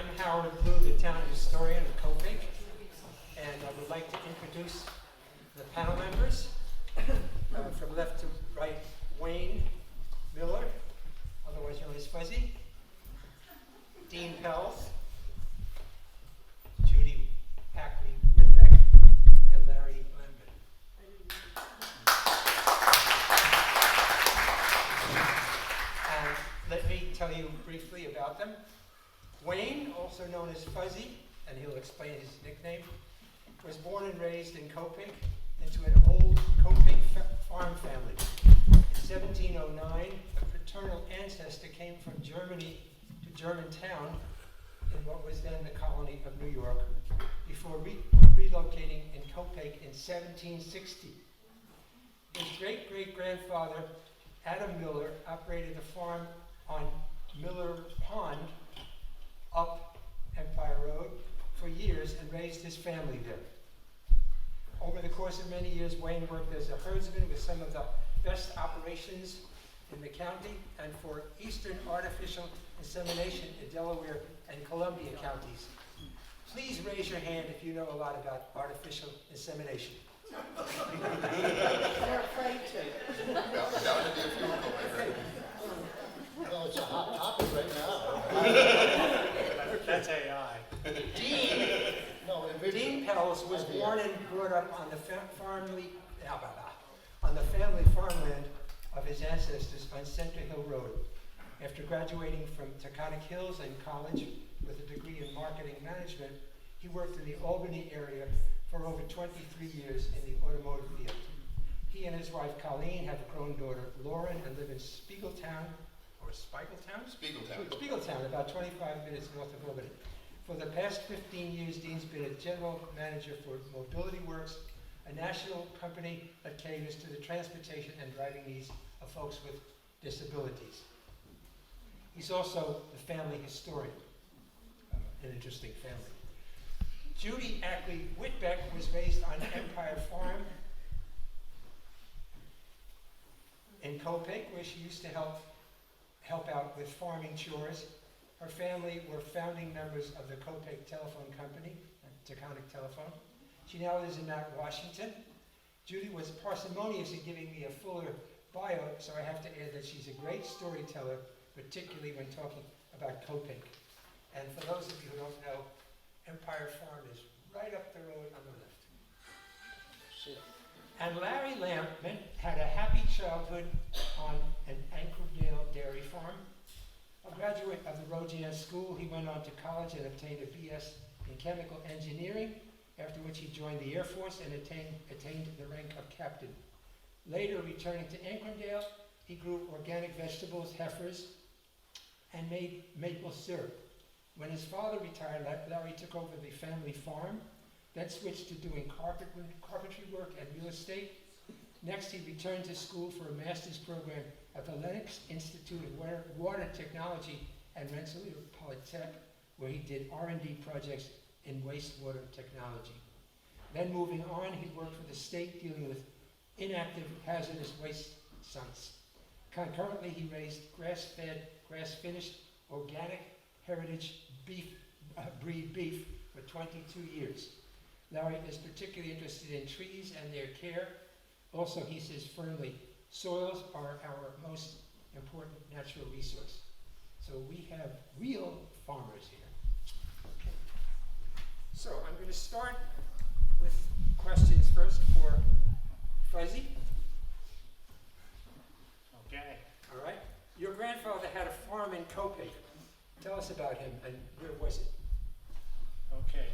I'm Howard Blue, the town historian of Copic, and I would like to introduce the panel members. From left to right, Wayne Miller, otherwise known as Fuzzy, Dean Pelz, Judy Ackley Whitbeck, and Larry Landman. And let me tell you briefly about them. Wayne, also known as Fuzzy, and he'll explain his nickname, was born and raised in Copic into an old Copic farm family. In 1709, a paternal ancestor came from Germany to Germantown in what was then the colony of New York before relocating in Copic in 1760. His great-great-grandfather, Adam Miller, operated a farm on Miller Pond up Empire Road for years and raised his family there. Over the course of many years, Wayne worked as a herdsman with some of the best operations in the county and for eastern artificial insemination in Delaware and Columbia counties. Please raise your hand if you know a lot about artificial insemination. They're afraid to. That would be a few of Well, it's a hot topic right now. That's AI. Dean Pelz was born and brought up on the family farmland of his ancestors on Center Hill Road. After graduating from Taconic Hills and college with a degree in marketing management, he worked in the Albany area for over 23 years in the automotive field. He and his wife Colleen have a grown daughter, Lauren, and live in Spiegeltown, Spiegeltown, about 25 minutes north of Albany. For the past 15 years, Dean's been a general manager for Mobility Works, a national company that caters to the transportation and driving needs of folks with disabilities. He's also the family historian, an interesting family. Judy Ackley Whitbeck was raised on Empire Farm in Copic, where she used to help out with farming chores. Her family were founding members of the Copic Telephone Company, Taconic Telephone. She now lives in Mount Washington. Judy was parsimonious in giving me a fuller bio, so I have to add that she's a great storyteller, particularly when talking about Copic. And for those of you who don't know, Empire Farm is right up the road on the left. And Larry Lampman had a happy childhood on an Anchordale dairy farm. A graduate of the Rojan School, he went on to college and obtained a BS in chemical engineering, after which he joined the Air Force and attained the rank of captain. Later, returning to Anchordale, he grew organic vegetables, heifers, and made maple syrup. When his father retired, Larry took over the family farm, then switched to doing carpentry work and real estate. Next, he returned to school for a master's program at the Lennox Institute of Water Technology and Rensselaer Polytech, where he did R&D projects in wastewater technology. Then moving on, he worked for the state dealing with inactive hazardous waste sites. Concurrently, he raised grass-fed, grass-finished, organic heritage breed beef for 22 years. Larry is particularly interested in trees and their care. Also, he says firmly, soils are our most important natural resource. So we have real farmers here. Okay. So I'm going to start with questions first for Fuzzy. Okay. All right. Your grandfather had a farm in Copic. Tell us about him and where was it? Okay.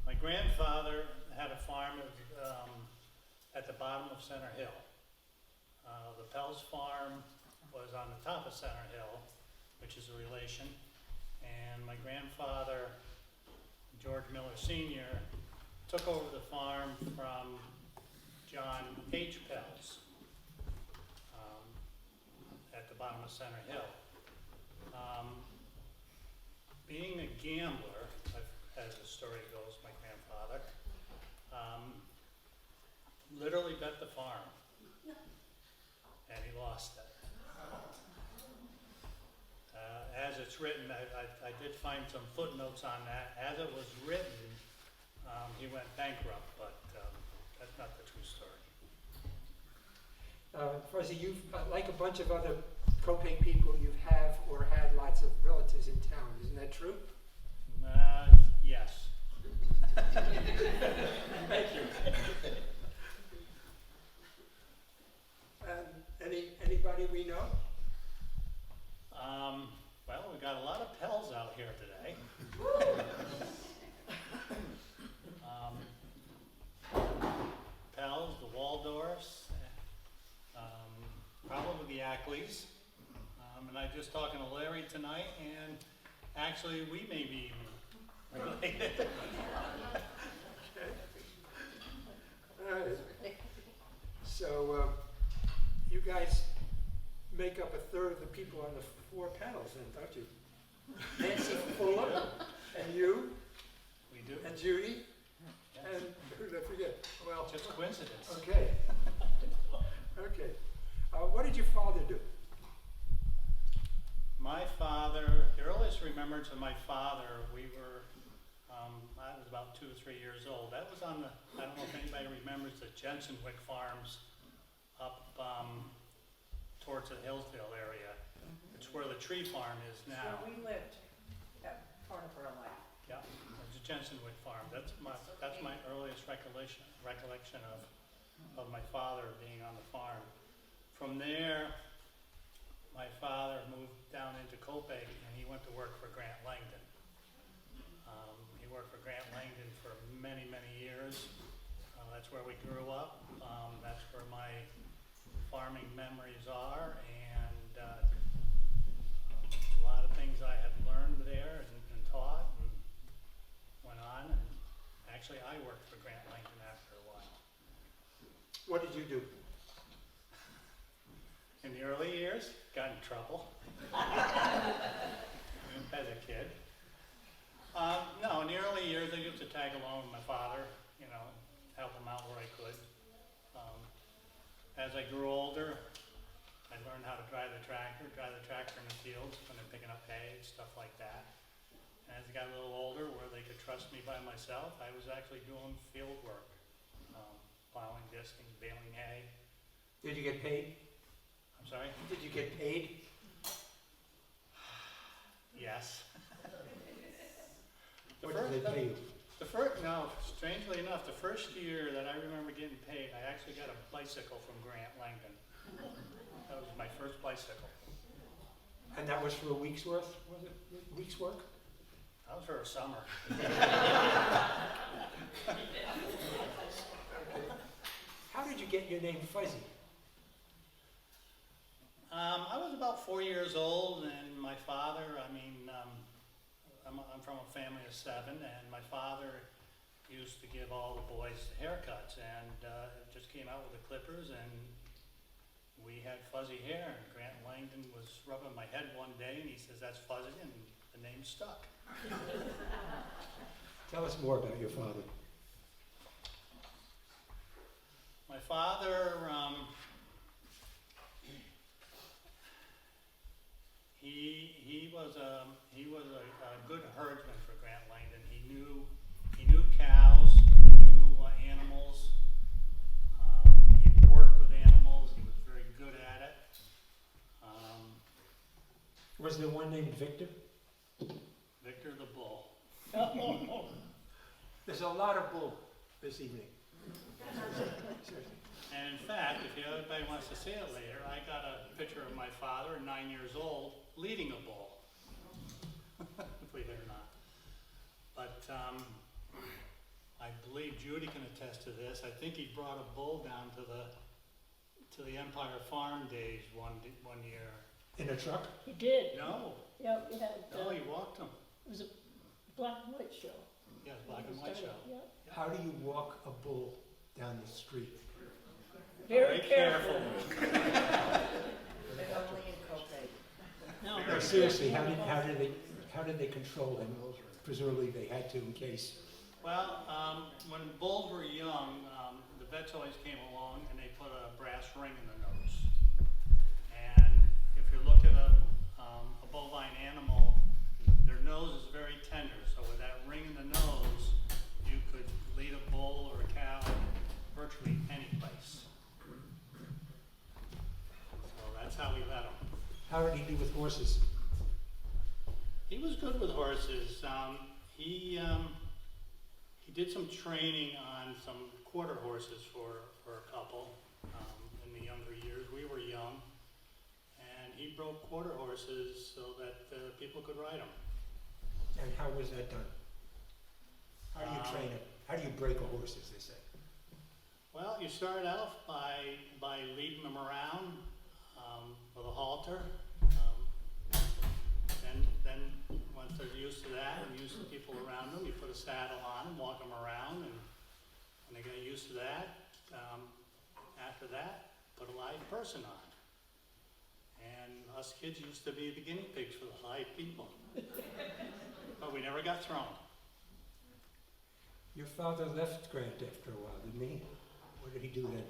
My grandfather had a farm at the bottom of Center Hill. The Pelz farm was on the top of Center Hill, which is a relation. And my grandfather, George Miller Sr., took over the farm from John H. Pelz at the bottom of Center Hill. Being a gambler, as the story goes, my grandfather literally bet the farm, and he lost it. As as it's written, I did find some footnotes on that. As it was written, he went bankrupt, but that's not the true story. Fuzzy, you've, like a bunch of other Copac people, you have or had lots of relatives in town, isn't that true? Yes. Thank you. Anybody we know? Well, we've got a lot of Pells out here today. Pells, the Waldorfs, probably the Ackleys. And I just talking to Larry tonight, and actually we may be related. All right. So, you guys make up a third of the people on the 4 panels then, don't you? Nancy Fuller, and you, We do. and Judy, Yes. and who did I forget? Well, Just coincidence. okay. Okay. What did your father do? My father, the earliest remembrance of my father, I was about 2 or 3 years old. That was on the, I don't know if anybody remembers the Jensenwick Farms up towards the Hillsdale area. It's where the tree farm is Where now. we lived, that part of our life. Yeah, it's a Jensenwick Farm. That's my earliest recollection of my father being on the farm. From there, my father moved down into Copac and he went to work for Grant Langdon. He worked for Grant Langdon for many, many years. That's where we grew up. That's where my farming memories are, and a lot of things I had learned there and taught and went on. And actually, I worked for Grant Langdon after a while. What did you do? In the early years, got in trouble as a kid. No, in the early years, I used to tag along with my father, help him out where I could. As I grew older, I learned how to drive the tractor in the fields when they're picking up hay, stuff like that. And as I got a little older, where they could trust me by myself, I was actually doing field work, plowing, disking, baling hay. Did you get paid? I'm sorry? Did you get paid? Yes. What did they pay you? Strangely enough, the first year that I remember getting paid, I actually got a bicycle from Grant Langdon. That was my first bicycle. And that was for a week's worth, was it? Week's work? That was for a summer. How did you get your name Fuzzy? I was about 4 years old, and my father, I'm from a family of 7, and my father used to give all the boys haircuts, and it just came out with the clippers, and we had fuzzy hair, and Grant Langdon was rubbing my head one day, and he says, "That's Fuzzy," and the name stuck. Tell us more about your father. My father, he was a good herdsman for Grant Langdon. He knew cows, knew animals. He worked with animals. He was very good at it. Was there one named Victor? Victor the Bull. There's a lot of bull this evening. And in fact, if anybody wants to see it later, I got a picture of my father, 9 years old, leading a bull. Believe it or not. But I believe Judy can attest to this. I think he brought a bull down to the Empire Farm days one year. In a truck? He did. No, Yeah, we had, no, he walked him. it was a black and white show. Yeah, black and white show. Yeah. How do you walk a bull down the street? Very careful. And only in Copac. No, No, seriously, how did they control him? Presumably they had to in case. Well, when bulls were young, the vets always came along and they put a brass ring in the nose. And if you look at a a bovine animal, their nose is very tender, so with that ring in the nose, you could lead a bull or a cow virtually any place. So that's how we led him. How did he do with horses? He was good with horses. He did some training on some quarter horses for a couple in the younger years. We were young, and he broke quarter horses so that people could ride them. And how was that done? How do you train it? How do you break a horse, as they say? Well, you start off by leading them around with a halter. Then once they're used to that and used to people around them, you put a saddle on them, walk them around, and when they get used to that, after that, put a live person on. And us kids used to be the guinea pigs for the live people. But we never got thrown. Your father left Grant after a while, didn't he? What did he do then?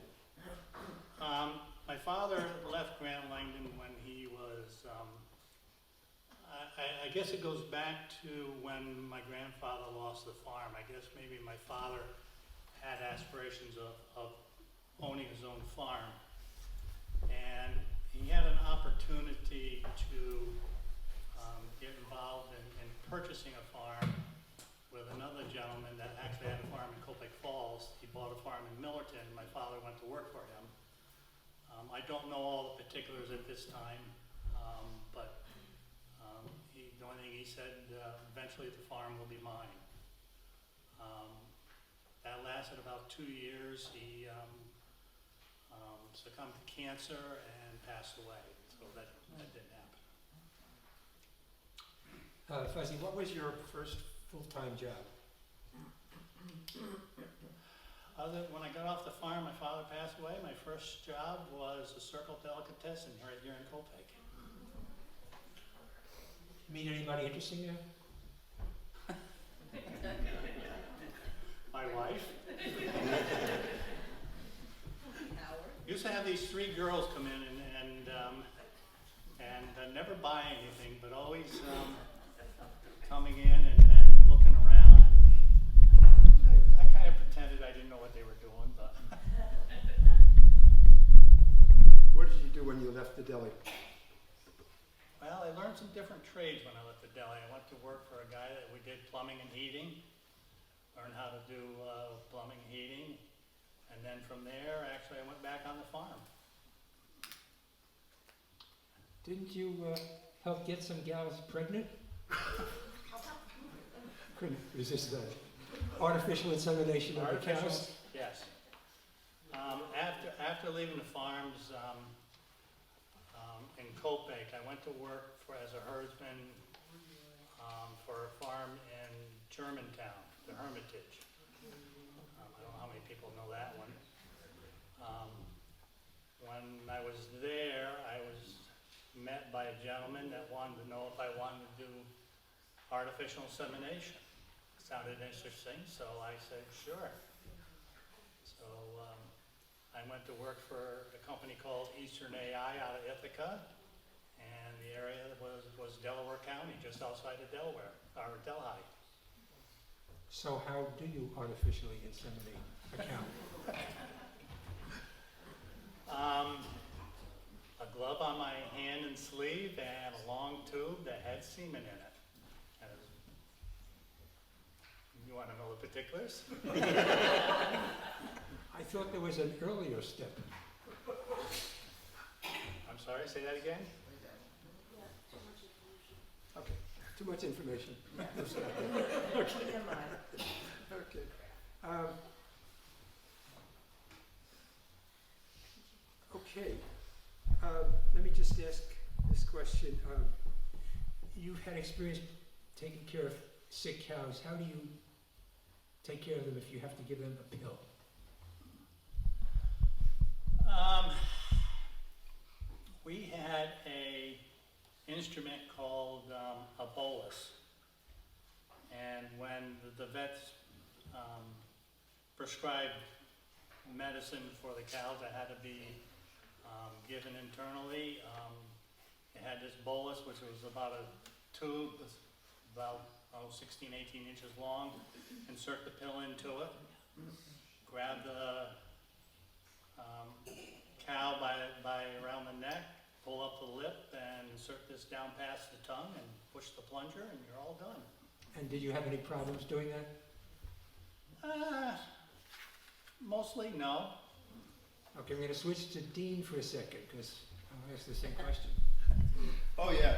My father left Grant Langdon when he was, I guess it goes back to when my grandfather lost the farm. I guess maybe my father had aspirations of owning his own farm. And he had an opportunity to get involved in purchasing a farm with another gentleman that actually had a farm in Copic Falls. He bought a farm in Millerton. My father went to work for him. I don't know all the particulars at this time, but the only thing he said, eventually the farm will be mine. That lasted about 2 years. He succumbed to cancer and passed away, so that didn't happen. Fuzzy, what was your first full-time job? When I got off the farm, my father passed away. My first job was a Circle Delicatessen right here in Copic. Meet anybody interesting there? My wife. Used to have these 3 girls come in and never buy anything, but always coming in and looking around. I kind of pretended I didn't know what they were doing, but. What did you do when you left the deli? Well, I learned some different trades when I left the deli. I went to work for a guy that we did plumbing and heating, learned how to do plumbing and heating, and then from there, actually, I went back on the farm. Didn't you help get some gals pregnant? Couldn't resist that. Artificial insemination of the cows? Yes. After leaving the farms in Copic, I went to work as a herdsman for a farm in Germantown, the Hermitage. I don't know how many people know that one. When I was there, I was met by a gentleman that wanted to know if I wanted to do artificial insemination. Sounded interesting, so I said, sure. So I went to work for a company called Eastern AI out of Ithaca, and the area was Delaware County, just outside of Delaware, or Delhi. So how do you artificially inseminate a cow? A glove on my hand and sleeve and a long tube that had semen in it. And you want to know the particulars? I thought there was an earlier step. I'm sorry, say that again? Okay, too much information. Keep in mind. Okay. Okay. Let me just ask this question. You've had experience taking care of sick cows. How do you take care of them if you have to give them a pill? We had a instrument called a bolus, and when the vets prescribed medicine for the cows that had to be given internally, You had this bolus, which was about a tube, about 16, 18 inches long. Insert the pill into it, grab the cow by around the neck, pull up the lip, and insert this down past the tongue, and push the plunger, and you're all done. And did you have any problems doing that? Mostly no. Okay, I'm gonna switch to Dean for a second, because I'll ask the same question. Oh, yeah.